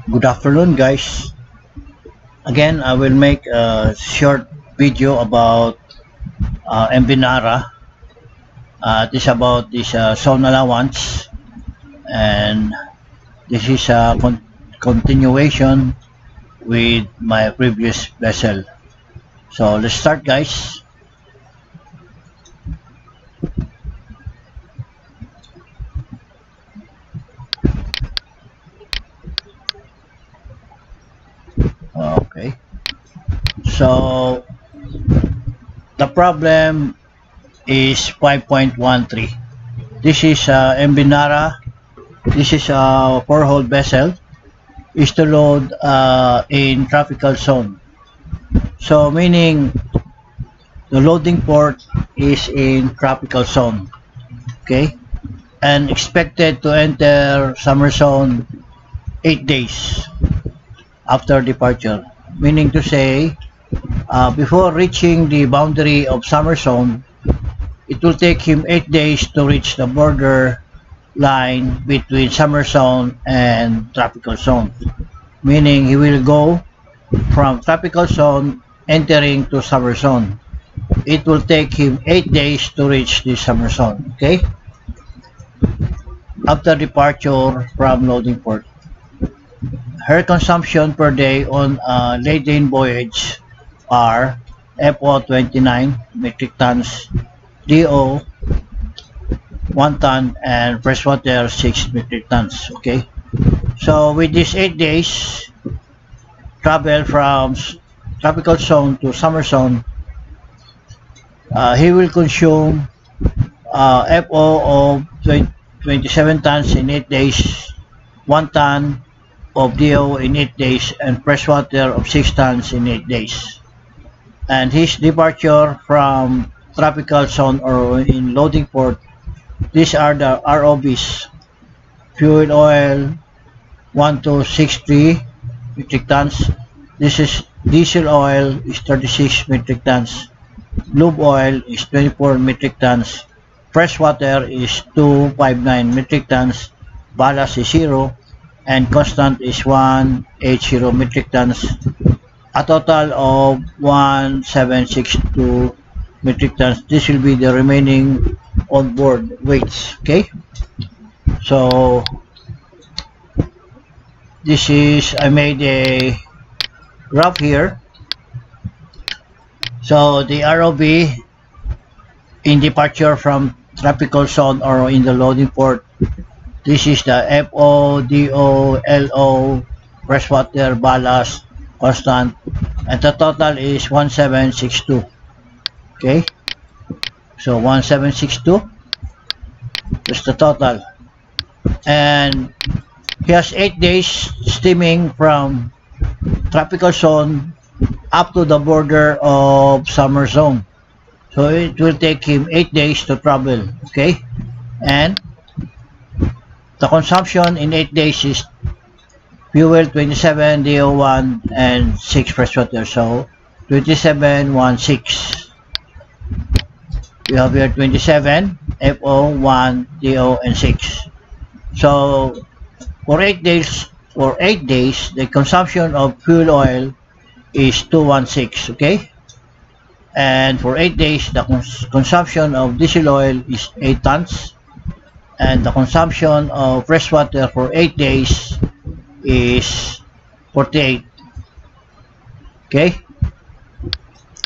Good afternoon, guys. Again, I will make a short video about Mbinara. This about this zone allowance, and this is a continuation with my previous vessel. So let's start, guys. Okay. So the problem is 5.13. This is Mbinara. This is a 4-hull vessel. Is to load in tropical zone. So meaning the loading port is in tropical zone. Okay, and expected to enter summer zone 8 days after departure. Meaning to say, before reaching the boundary of summer zone, it will take him 8 days to reach the border line between summer zone and tropical zone. Meaning he will go from tropical zone entering to summer zone. It will take him 8 days to reach the summer zone. Okay? After departure from loading port. Her consumption per day on a laden voyage are FO 29 metric tons, DO 1 ton, and freshwater 6 metric tons. Okay, so with these 8 days travel from tropical zone to summer zone, he will consume FO of 27 tons in 8 days, 1 ton of DO in 8 days, and freshwater of 6 tons in 8 days. And his departure from tropical zone or in loading port, these are the ROBs. Fuel oil 1263 metric tons. This is diesel oil is 36 metric tons. Lube oil is 24 metric tons. Freshwater is 259 metric tons. Ballast is 0. And constant is 180 metric tons, a total of 1762 metric tons. This will be the remaining onboard weights. Okay, so this is, I made a graph here. So the ROB in departure from tropical zone or in the loading port, this is the FO, DO, LO, freshwater, ballast, constant, and the total is 1762. Okay, so 1762 is the total, and he has 8 days steaming from tropical zone up to the border of summer zone. So it will take him 8 days to travel. Okay, and the consumption in 8 days is fuel 27, DO1, and 6 freshwater. So 27, 1, 6. We have here 27, FO, 1, DO, and 6. So for 8 days, the consumption of fuel oil is 216. Okay, and for 8 days, the consumption of diesel oil is 8 tons. And the consumption of freshwater for 8 days is 48. Okay,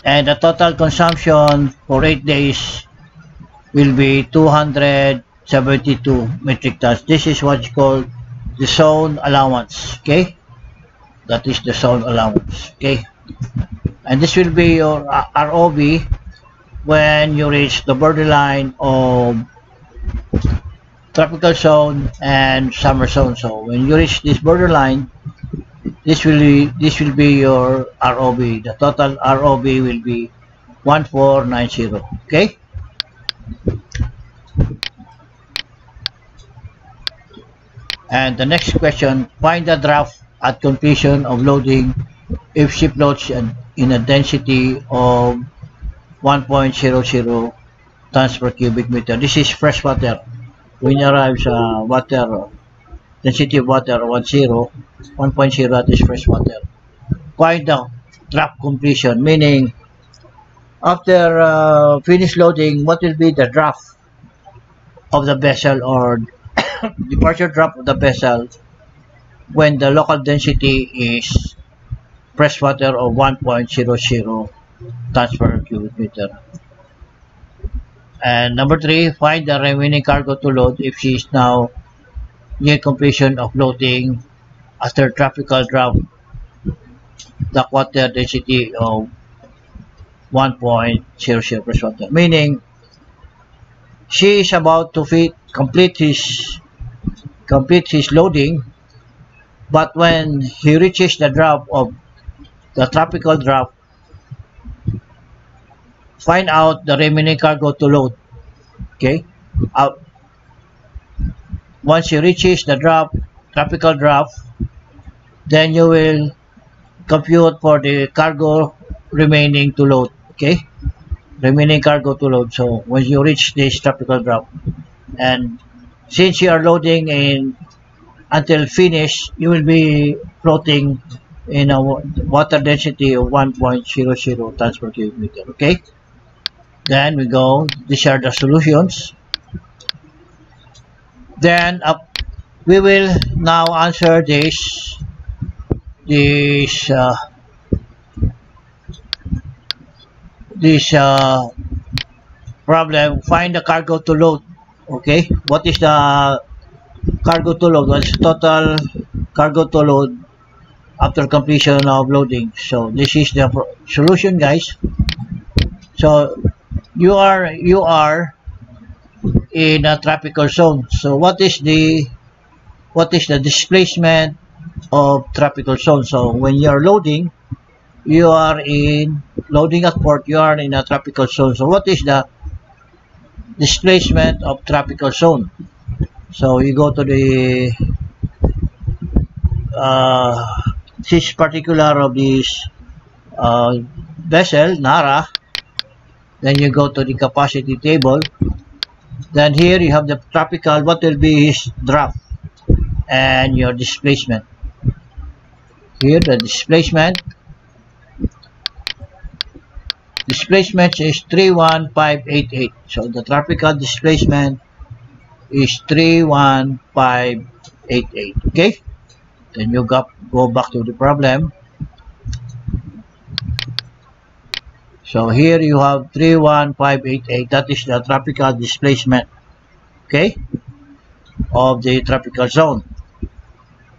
and the total consumption for 8 days will be 272 metric tons. This is what's called the zone allowance. Okay, that is the zone allowance. Okay, and this will be your ROB when you reach the borderline of tropical zone and summer zone. So when you reach this borderline, this will be your ROB. The total ROB will be 1490. Okay, and the next question, find the draft at completion of loading if ship loads in a density of 1.00 tons per cubic meter. This is fresh water. When you arrive sa water density of water 1.0, that is fresh water. Find the draft completion, meaning after finish loading, what will be the draft of the vessel or departure draft of the vessel when the local density is fresh water of 1.00 tons per cubic meter. And number 3, find the remaining cargo to load if she is now near completion of loading after tropical draft, the water density of 1.00 fresh water, meaning she is about to complete his loading, but when he reaches the draft of the tropical draft, find out the remaining cargo to load. Okay, once he reaches the tropical draft, then you will compute for the cargo remaining to load. Okay, remaining cargo to load. So when you reach this tropical draft, and since you are loading in until finish, you will be floating in a water density of 1.00 tons per cubic meter. Okay, then we go. These are the solutions. Then we will now answer this problem. Find the cargo to load. Okay, what is the cargo to load? What's total cargo to load after completion of loading? So this is the solution, guys. So you are in a tropical zone. So what is the displacement of tropical zone? So when you are loading, you are in loading at port, you are in a tropical zone. So what is the displacement of tropical zone? So you go to the this particular of this vessel, Nara, then you go to the capacity table, then here you have the tropical, what will be his draft and your displacement. Here the displacement is 31588. So the tropical displacement is 31588. Okay, then you go back to the problem. So here you have 31588. That is the tropical displacement, okay, of the tropical zone.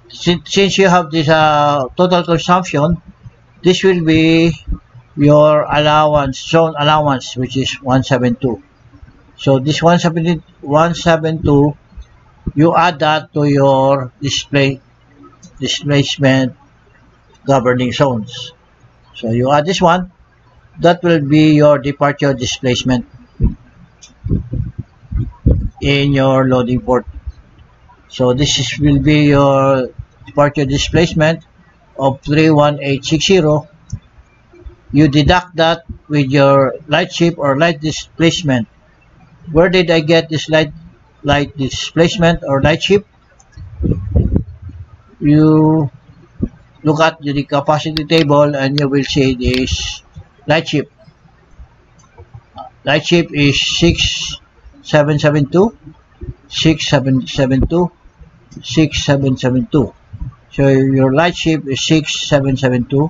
Since you have this total consumption, this will be your zone allowance, which is 172. So this 172, you add that to your displacement governing zones. So you add this one, that will be your departure displacement in your loading port. So this will be your departure displacement of 31860. You deduct that with your light ship or light displacement. Where did I get this light displacement or light ship? You look at the capacity table and you will see this light ship. Light ship is 6772, 6772, 6772. So your light ship is 6772,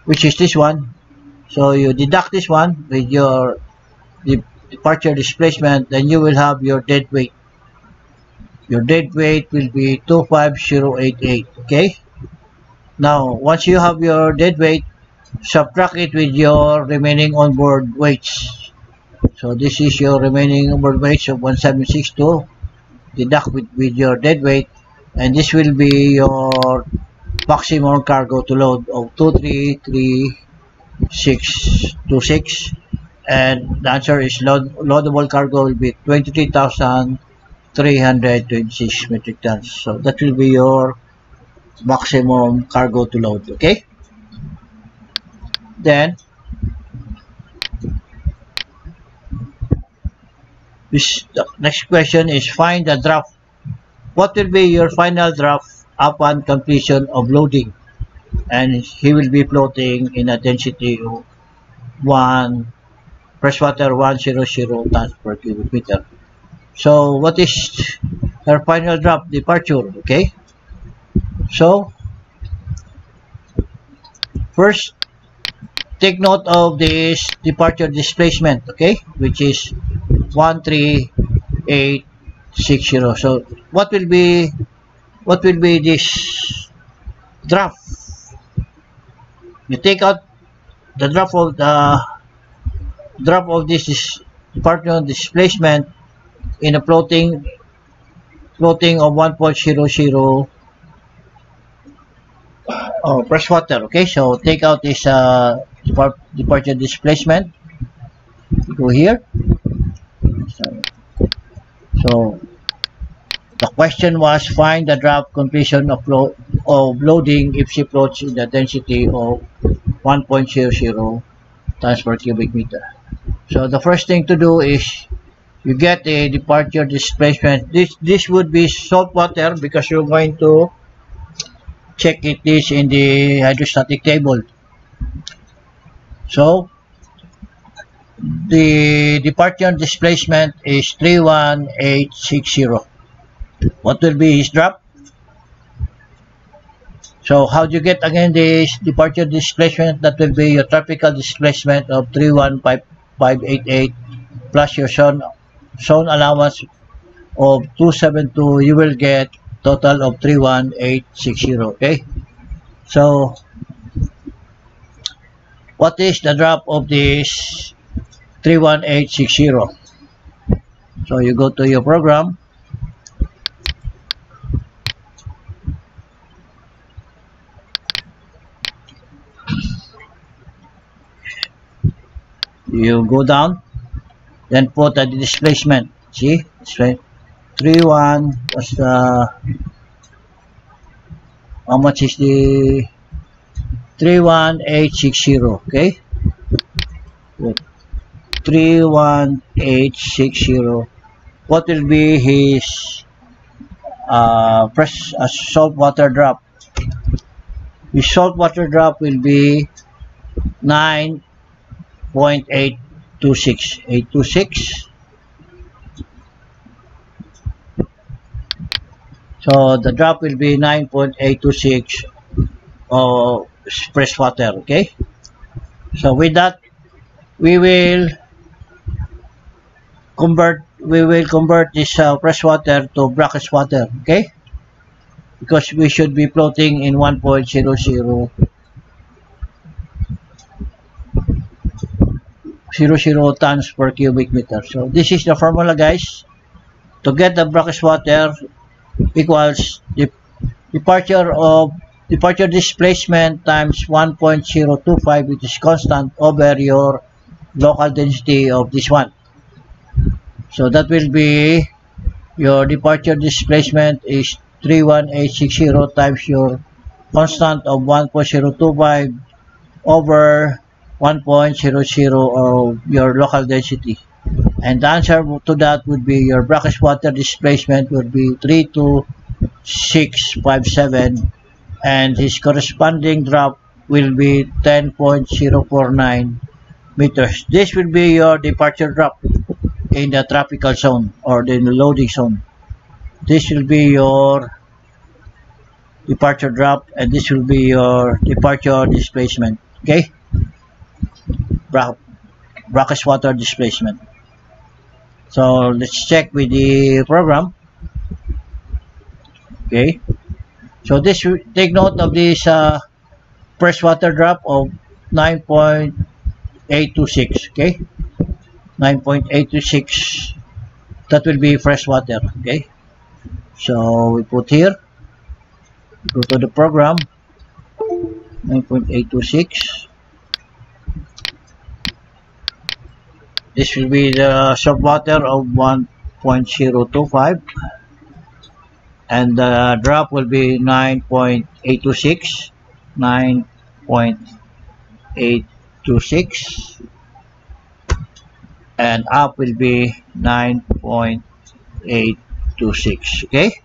which is this one. So you deduct this one with your departure displacement, then you will have your dead weight. Your dead weight will be 25088. Okay, now once you have your dead weight, subtract it with your remaining onboard weights. So this is your remaining onboard weights of 1762, deduct with your dead weight, and this will be your maximum cargo to load of 233,626, and the answer is loadable cargo will be 23,326 metric tons. So that will be your maximum cargo to load. Okay, then The next question is find the draft. What will be your final draft upon completion of loading? And he will be floating in a density of 1 freshwater 100 tons per cubic meter. So what is her final draft departure? Okay, so first take note of this departure displacement, okay, which is 13860. So what will be this draft? You take out the draft of this departure displacement in a floating of 1.00 freshwater. Okay, so take out this departure displacement. Go here. So the question was find the draft completion of loading if she floats in the density of 1.00 tons per cubic meter. So the first thing to do is you get a departure displacement. This would be salt water because you're going to check this in the hydrostatic table. So the departure displacement is 31860. What will be his drop? So how do you get again this departure displacement? That will be your tropical displacement of 31588 plus your zone allowance of 272. You will get total of 31860. Okay, so what is the drop of this 31860? So you go to your program. You go down, then put the displacement. See, straight 31 was the how much is the 31860? Okay, 31860. What will be his salt water drop? His salt water drop will be 9.826. So the drop will be 9.826 fresh water. Okay, so with that we will convert this fresh water to brackish water. Okay, because we should be floating in 1.00 tons per cubic meter. So this is the formula, guys. To get the brackish water equals the departure displacement times 1.025, which is constant, over your local density of this one. So that will be your departure displacement is 31860 times your constant of 1.025 over 1.00 of your local density. And the answer to that would be your brackish water displacement would be 32657, and his corresponding drop will be 10.049 meters. This will be your departure drop in the tropical zone or the loading zone. This will be your departure drop, and this will be your departure displacement. Okay, brackish water displacement. So let's check with the program. Okay, so this, take note of this fresh water drop of 9.826. Okay, 9.826, that will be fresh water. Okay, so we put here, go to the program, 9.826. This will be the salt water of 1.025, and the drop will be 9.826. 9.826. and up will be 9.826. Okay,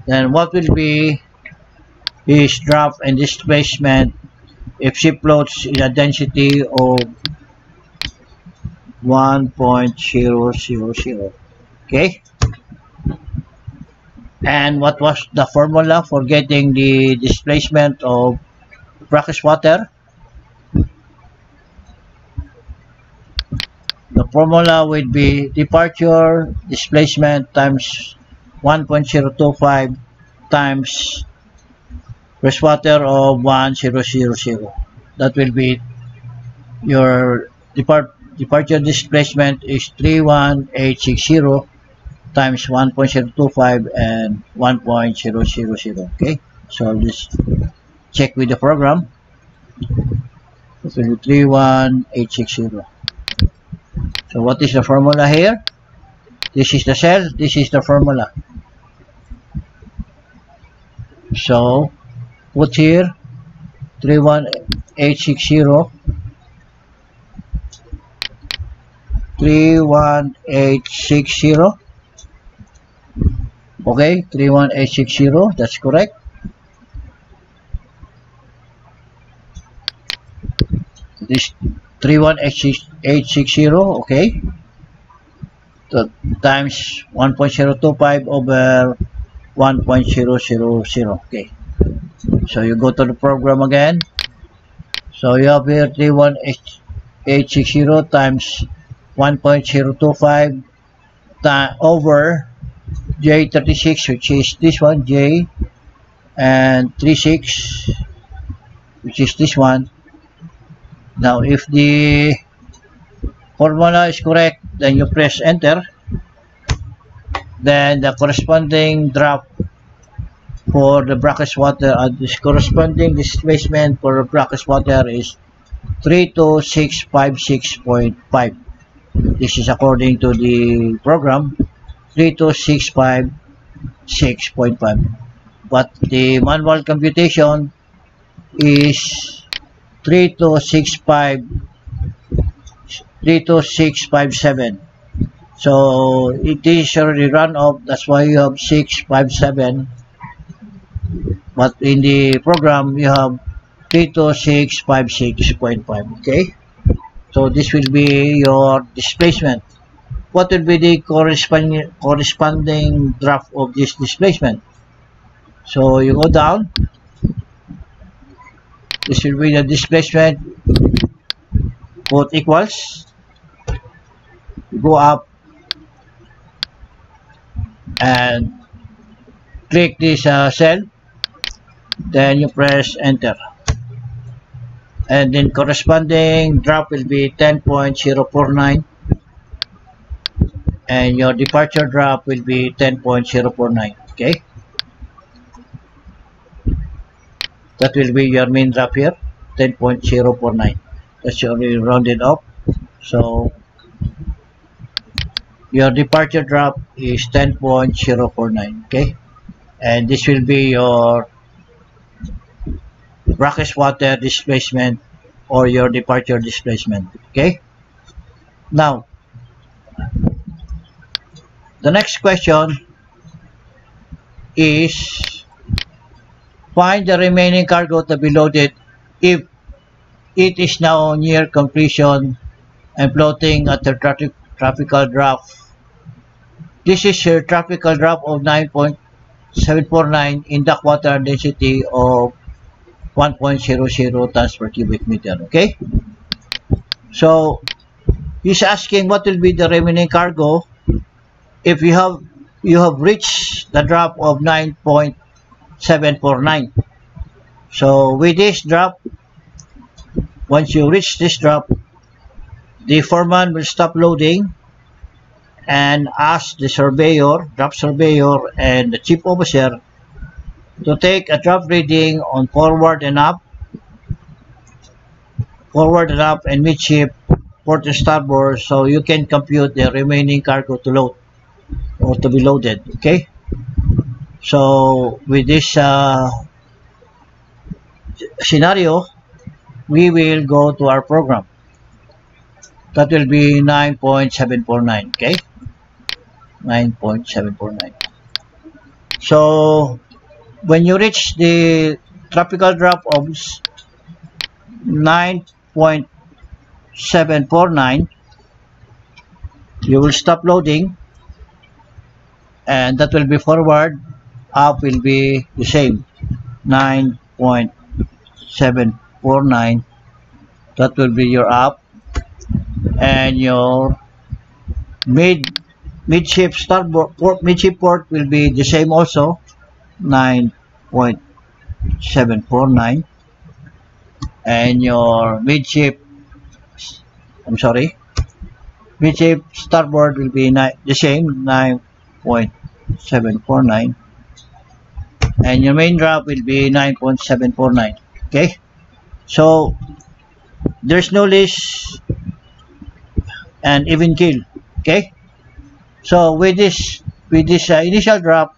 then what will be his drop and displacement if she floats in a density of 1.000? Okay, and what was the formula for getting the displacement of brackish water? The formula would be departure displacement times 1.025 times freshwater of 1000. That will be your departure displacement is 31860 times 1.025 and 1.000. Okay, so let's check with the program. It will be 31860. So what is the formula here? This is the cell, this is the formula. So put here 31860, 31860. Okay, 31860, that's correct. This 31860, okay, so times 1.025 over 1.000. Okay, so you go to the program again. So you have here 31860 times 1.025 over J36, which is this one, J, and 36, which is this one. Now if the formula is correct, then you press enter. Then the corresponding drop for the brackish water, this corresponding displacement for the brackish water is 32656.5. This is according to the program, 32656.5. But the manual computation is 32657. So it is already run off, that's why you have 657. But in the program you have 32656.5. Okay, so this will be your displacement. What will be the corresponding graph of this displacement? So you go down, this will be the displacement, put equals, you go up and click this cell, then you press enter, and then corresponding drop will be 10.049, and your departure drop will be 10.049. Okay, that will be your main drop here, 10.049. That's already rounded up, so your departure drop is 10.049. Okay, and this will be your brackish water displacement or your departure displacement. Okay, now the next question is find the remaining cargo to be loaded if it is now near completion and floating at the tropical draft. This is your tropical draft of 9.749 in dock water density of 1.00 tons per cubic meter. Okay, so he's asking what will be the remaining cargo if you have reached the drop of 9.749. So with this drop, once you reach this drop, the foreman will stop loading and ask the surveyor, drop surveyor, and the chief officer to take a drop reading on forward and up, and midship, port and starboard, so you can compute the remaining cargo to load or to be loaded. Okay, so with this scenario, we will go to our program. That will be 9.749. Okay, 9.749. So when you reach the tropical drop of 9.749, you will stop loading, and that will be forward. Up will be the same, 9.749. That will be your up, and your midship starboard port, midship port will be the same also, 9.749, and your midship starboard will be the same, 9.749, and your main drop will be 9.749. Okay, so there's no leash and even kill. Okay, so with this initial drop,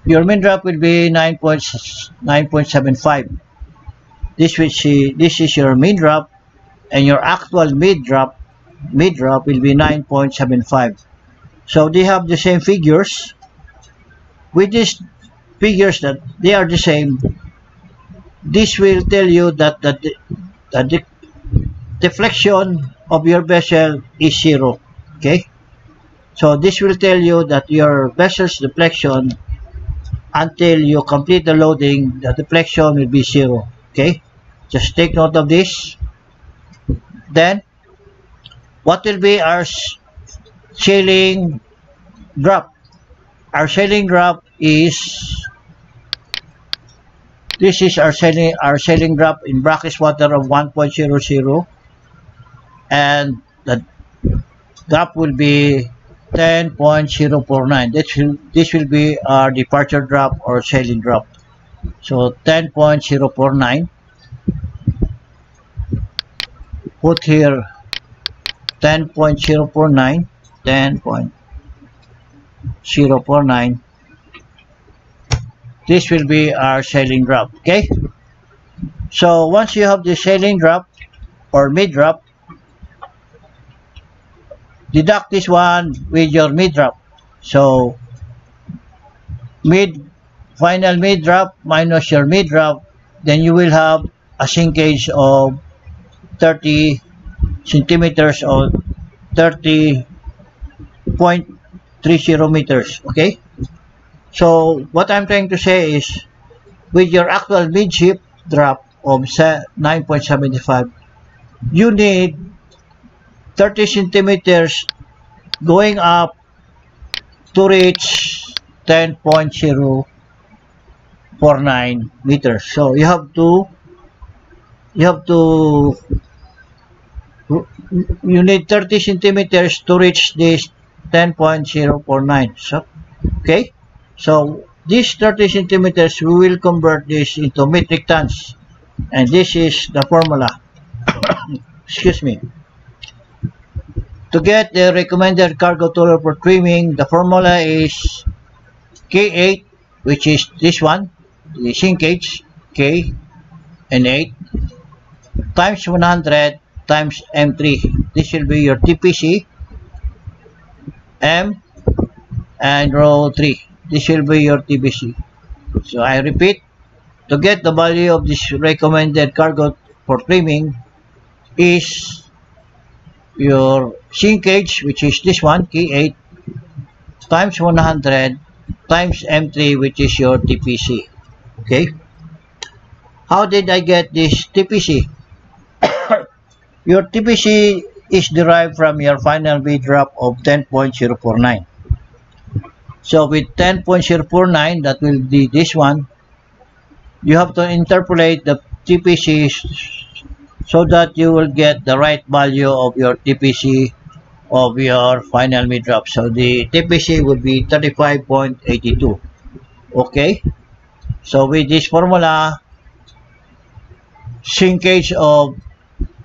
your main drop will be 9.75. This is your main drop, and your actual mid drop will be 9.75. So they have the same figures. With these figures that they are the same, this will tell you that the deflection of your vessel is 0. Okay, so this will tell you that your vessel's deflection, until you complete the loading, the deflection will be 0. Okay, just take note of this. Then what will be our sailing drop? Our sailing drop is, this is our sailing drop in brackish water of 1.00, and the drop will be 10.049. This will be our departure drop or sailing drop. So 10.049. Put here 10.049, 10.049. This will be our sailing drop. Okay, so once you have the sailing drop or mid drop, deduct this one with your mid drop. So final mid drop minus your mid drop, then you will have a sinkage of 30 centimeters or 30.30 meters. Okay, so what I'm trying to say is, with your actual midship drop of 9.75, you need 30 centimeters going up to reach 10.049 meters. So you need 30 centimeters to reach this 10.049. So okay, so these 30 centimeters, we will convert this into metric tons, and this is the formula. Excuse me. To get the recommended cargo total for trimming, the formula is K8, which is this one, the sinkage, K and 8, times 100 times M3. This will be your TPC, M, and row 3. This will be your TPC. So I repeat, to get the value of this recommended cargo for trimming is your sinkage, which is this one, K8, times 100 times M3, which is your TPC. Okay, how did I get this TPC? Your TPC is derived from your final V drop of 10.049. So with 10.049, that will be this one. You have to interpolate the TPC so that you will get the right value of your TPC of your final mid drop. So the TPC would be 35.82. Okay, so with this formula, sinkage of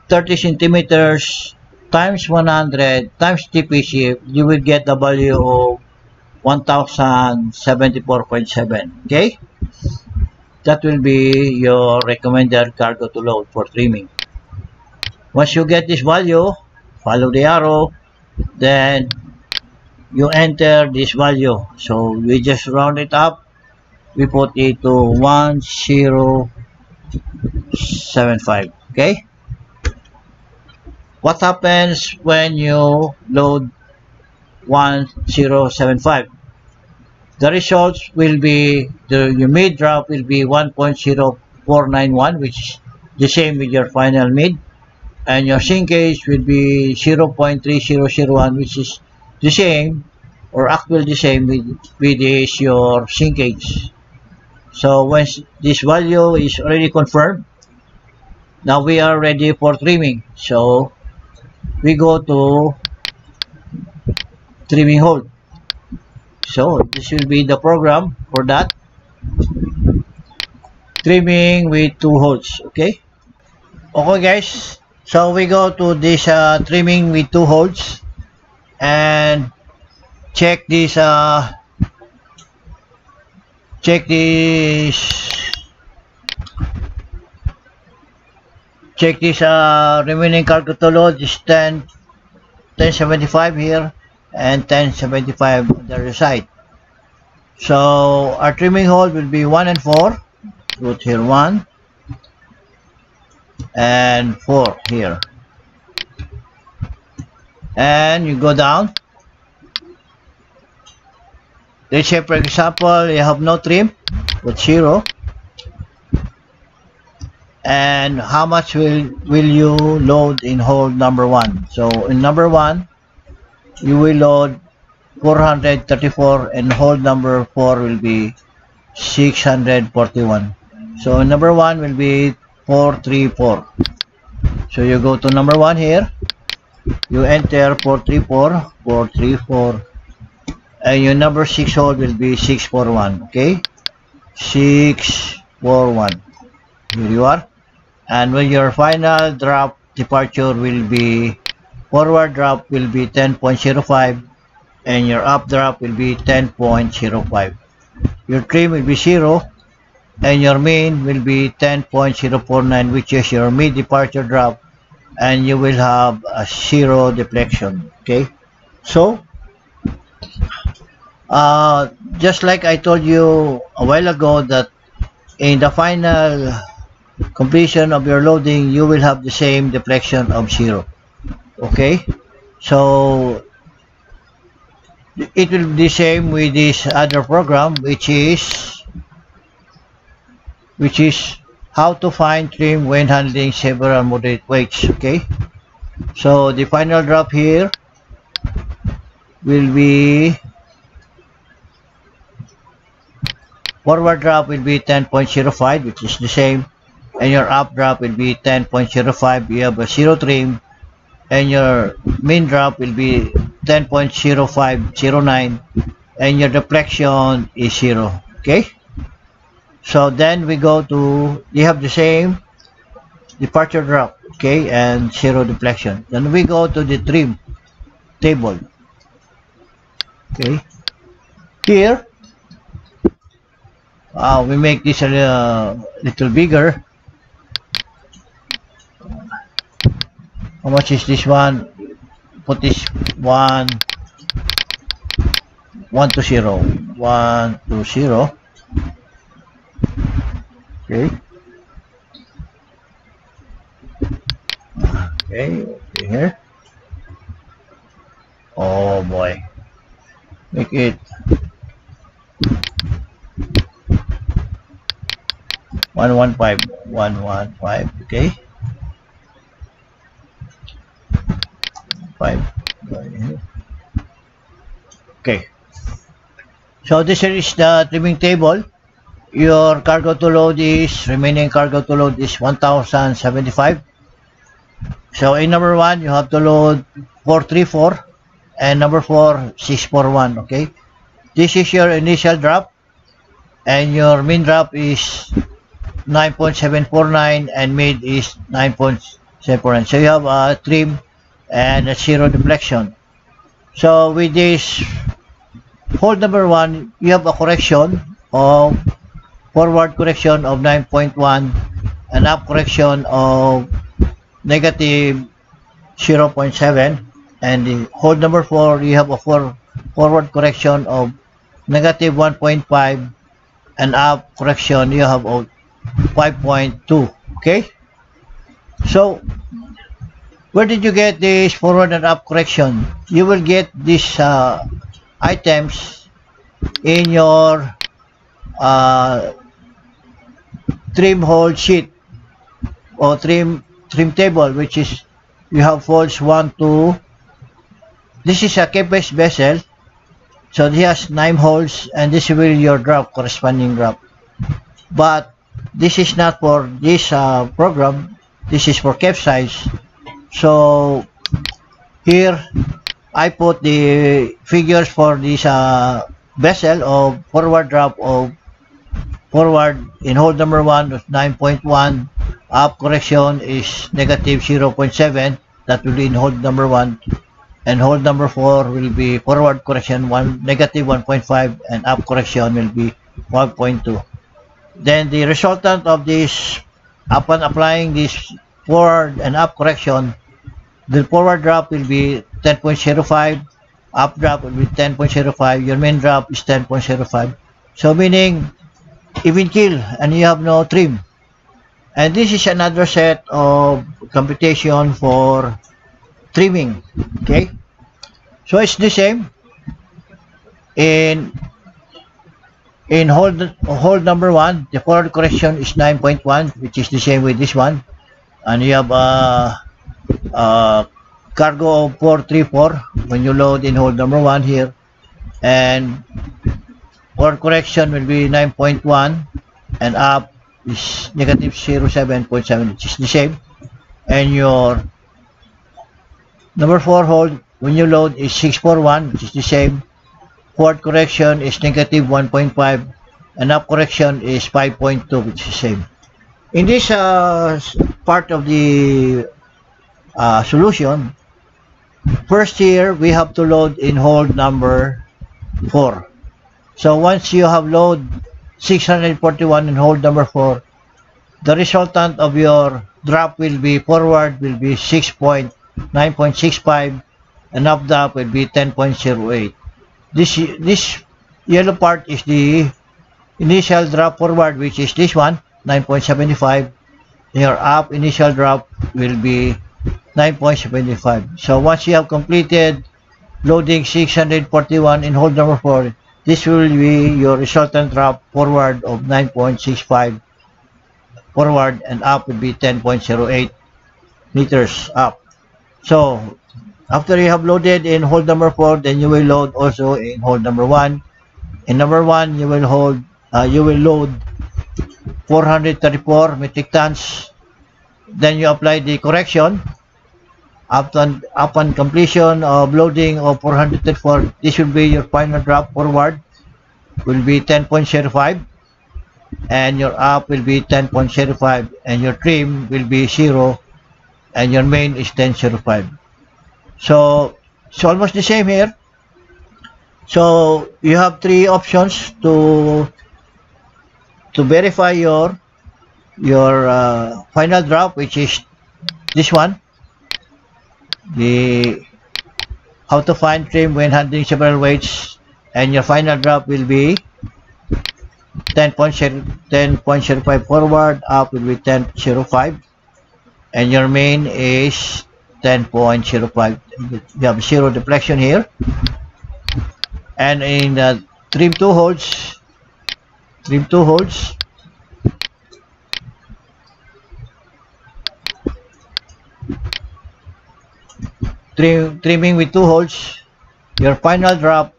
30 centimeters times 100 times TPC, you will get the value of 1074.7. Okay, that will be your recommended cargo to load for trimming. Once you get this value, follow the arrow, then you enter this value. So we just round it up. We put it to 1075. Okay? What happens when you load 1075? The results will be, your mid drop will be 1.0491, which is the same with your final mid, and your sinkage will be 0.3001, which is the same or actually the same with this your sinkage. So once this value is already confirmed, now we are ready for trimming. So we go to trimming hold. So this will be the program for that. Trimming with 2 holes. Okay. Okay guys. So we go to this trimming with 2 holes and check this remaining cargo to load is 1075 here and 1075 on the other side. So our trimming hole will be 1 and 4. Put here 1 and 4 here, and you go down. Let's say for example you have no trim, put 0. And how much will you load in hold number 1? So in number 1 you will load 434 and hold number 4 will be 641. So number 1 will be 434. So you go to number 1 here, you enter 434, 434, and your number 6 hold will be 641. Okay, 641. Here you are. And when your final drop departure will be, forward drop will be 10.05 and your up drop will be 10.05. Your trim will be 0 and your main will be 10.049, which is your mid departure drop, and you will have a 0 deflection. Okay, so just like I told you a while ago that in the final completion of your loading you will have the same deflection of 0. Okay, so it will be the same with this other program, which is how to find trim when handling several moderate weights. Okay, so the final drop here will be, forward drop will be 10.05, which is the same, and your up drop will be 10.05. You have a 0 trim, and your main drop will be 10.0509, and your deflection is 0. Okay, so then we go to, you have the same departure drop, okay, and 0 deflection. Then we go to the trim table. Okay, here we make this a little bigger. How much is this one? Put this 1 to 0, 1 to 0. Okay. Okay, here. Oh boy. Make it 115. Okay. 5. Okay. So this is the trimming table. Your cargo to load is, remaining cargo to load is 1075. So in number 1 you have to load 434 and number 4 641. Okay, this is your initial drop, and your main drop is 9.749 and mid is 9.749. So you have a trim and a 0 deflection. So with this hold number 1 you have a correction of, forward correction of 9.1 and up correction of negative 0.7, and the hold number 4, you have a forward correction of negative 1.5, and up correction you have a 5.2. Okay, so where did you get this forward and up correction? You will get these items in your trim hold sheet or trim table, which is you have folds 1, 2. This is a Kempes vessel, so it has 9 holes, and this will be your drop, corresponding drop. But this is not for this program. This is for capsize. So here I put the figures for this vessel of forward drop of forward in hold number 1 was 9.1, up correction is negative 0.7, that will be in hold number 1, and hold number 4 will be forward correction negative 1.5, and up correction will be 1.2. Then the resultant of this, upon applying this forward and up correction, the forward drop will be 10.05, up drop will be 10.05, your main drop is 10.05. So meaning even kill, and you have no trim. And this is another set of computation for trimming. Okay, so it's the same in hold number 1. The forward correction is 9.1, which is the same with this one, and you have cargo of 434 when you load in hold number 1 here, and forward correction will be 9.1, and up is negative 07.7, which is the same. And your number 4 hold when you load is 641, which is the same. Forward correction is negative 1.5, and up correction is 5.2, which is the same. In this part of the solution, first here we have to load in hold number 4. So once you have load 641 in hold number 4, the resultant of your drop will be forward will be 9.65, and up drop will be 10.08. This yellow part is the initial drop forward, which is this one, 9.75. Your up initial drop will be 9.75. So once you have completed loading 641 in hold number 4, this will be your resultant drop forward of 9.65 forward, and up will be 10.08 meters up. So after you have loaded in hold number 4, then you will load also in hold number 1. In number 1, you will load 434 metric tons. Then you apply the correction. Upon completion of loading of 434, this will be your final drop forward will be 10.05, and your up will be 10.05, and your trim will be 0, and your main is 10.05. So it's almost the same here. So you have 3 options to verify your final drop, which is this one. How to find trim when handling several weights, and your final drop will be 10.05 forward, up will be 10.05, and your main is 10.05. You have 0 deflection here. And in trim 2 holds, trimming with 2 holes, your final drop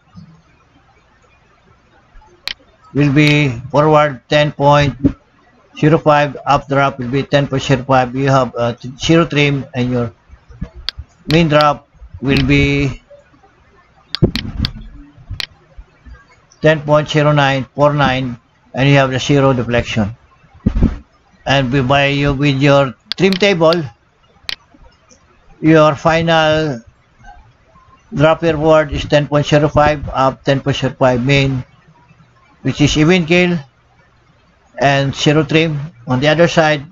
will be forward 10.05, up drop will be 10.05. You have 0 trim, and your main drop will be 10.0949, and you have the 0 deflection. And with your trim table, your final drop forward is 10.05, up 10.05 main, which is even kill, and 0 trim. On the other side,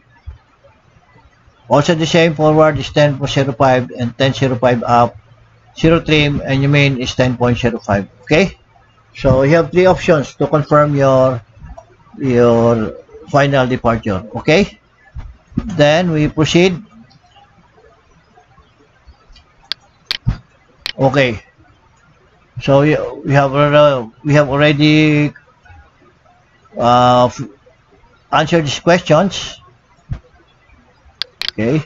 Also the same, forward is 10.05 and 10.05 up, 0 trim, and your main is 10.05. Okay, so you have three options to confirm your final departure. Okay, then we proceed. Okay, so we have already answered these questions. Okay,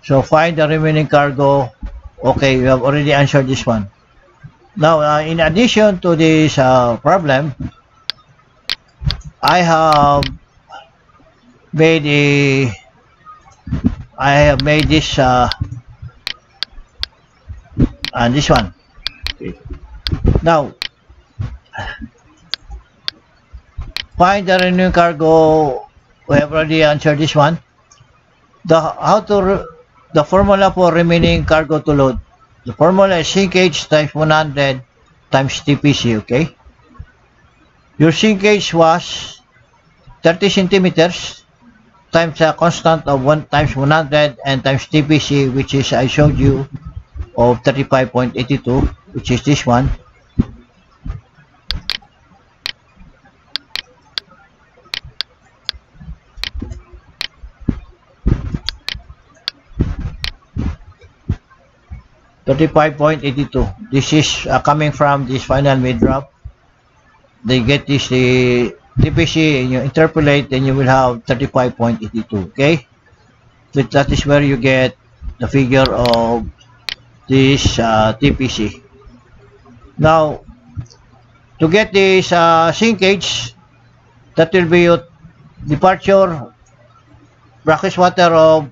so find the remaining cargo. Okay, we have already answered this one. Now, in addition to this problem, I have made this and this one. Okay. Now, find the remaining cargo. We have already answered this one. The formula for remaining cargo to load. The formula is sinkage times 100 times TPC. Okay. Your sinkage was 30 centimeters times a constant of 1 times 100 and times TPC, which is I showed you of 35.82, which is this one. $35.82. This is coming from this final mid drop. They get this the TPC and you interpolate, then you will have 35.82. Okay, so that is where you get the figure of this TPC. Now, to get this sinkage, that will be your departure brackish water of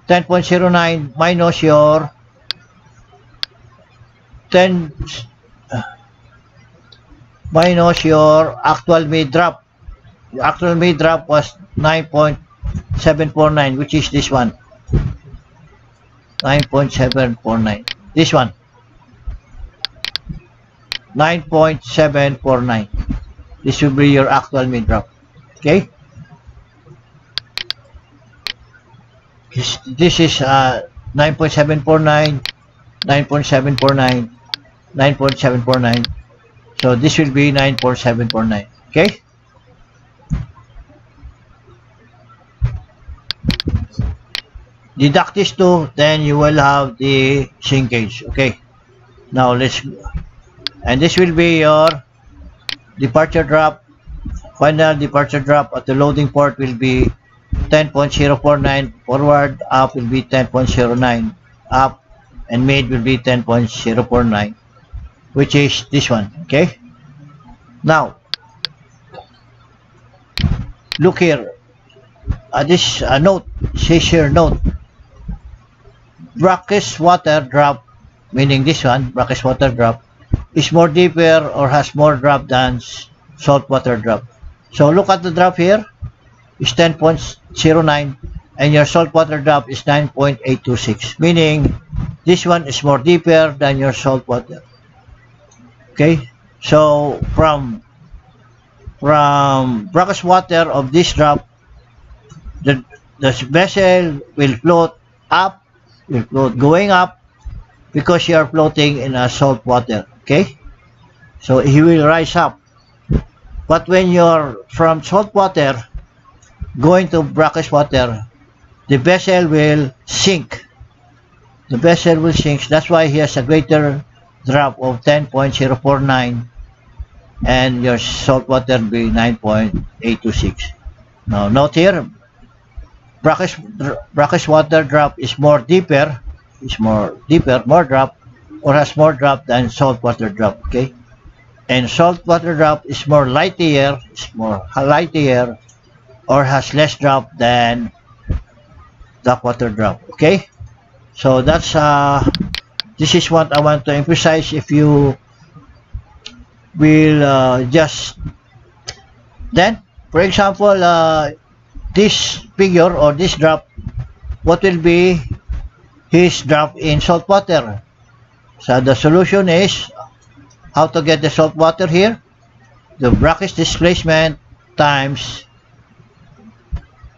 10.09 minus your 10 minus your actual mid drop. The actual mid drop was 9.749, which is this one. 9.749. This one. 9.749. This will be your actual mid drop. Okay. This is 9.749, 9.749, 9.749. So this will be 9.749. Okay. Deduct this two, then you will have the sinkage. Okay. Now let's, and this will be your departure drop. Final departure drop at the loading port will be 10.049, forward up will be 10.09 up, and mid will be 10.049, which is this one. Okay. Now look here. This note says here, note brackish water drop, meaning this one, brackish water drop, is more deeper or has more drop than salt water drop. So look at the drop here. Is 10.09 and your saltwater drop is 9.826, meaning this one is more deeper than your saltwater. Okay, so from brackish water of this drop, the vessel will float up, will float going up, because you are floating in a salt water. Okay, so he will rise up. But when you're from salt water going to brackish water, the vessel will sink. The vessel will sink. That's why he has a greater drop of 10.049 and your salt water will be 9.826. Now note here, brackish water drop is more deeper, more drop, or has more drop than salt water drop. Okay, and salt water drop is more lighter, or has less drop than tap water drop. Okay, so that's this is what I want to emphasize. If you will just then, for example, this figure or this drop, what will be his drop in salt water? So the solution is how to get the salt water here. The brackish displacement times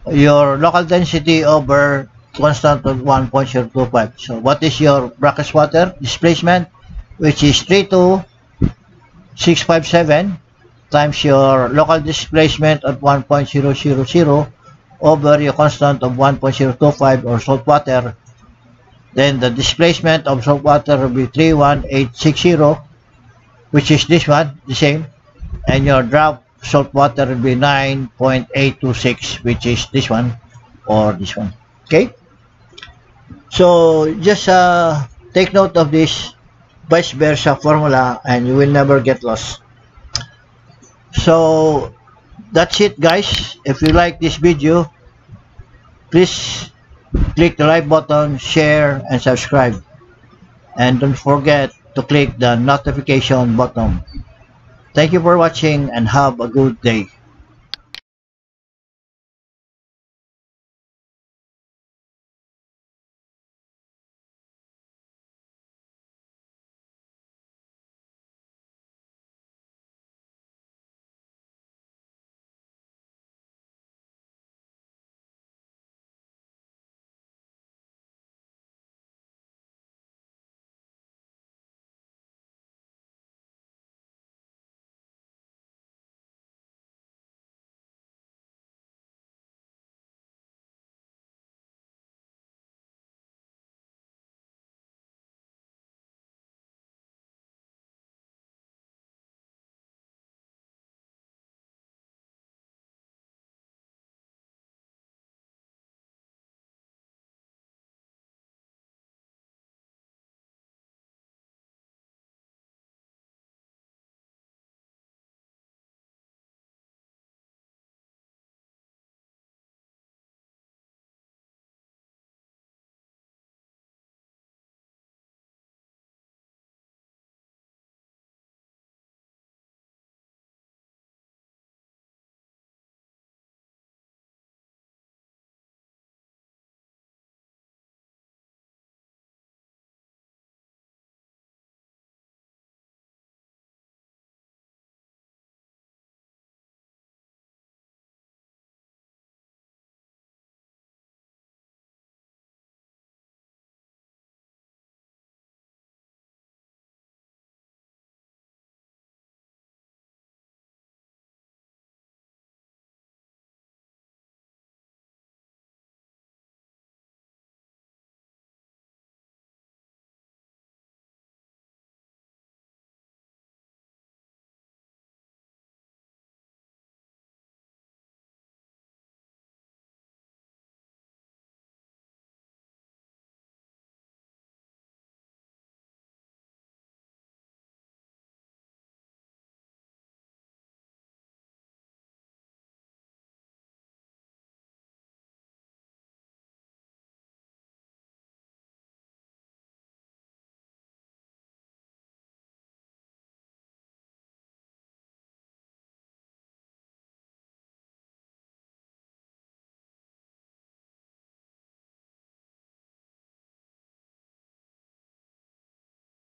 your local density over constant of 1.025. So what is your brackish water displacement, which is 32657 times your local displacement of 1.000 over your constant of 1.025 or salt water. Then the displacement of salt water will be 31860, which is this one, the same, and your drop salt water will be 9.826, which is this one or this one. Okay, so just take note of this vice versa formula and you will never get lost. So that's it, guys. If you like this video, please click the like button, share, and subscribe. And don't forget to click the notification button. Thank you for watching and have a good day.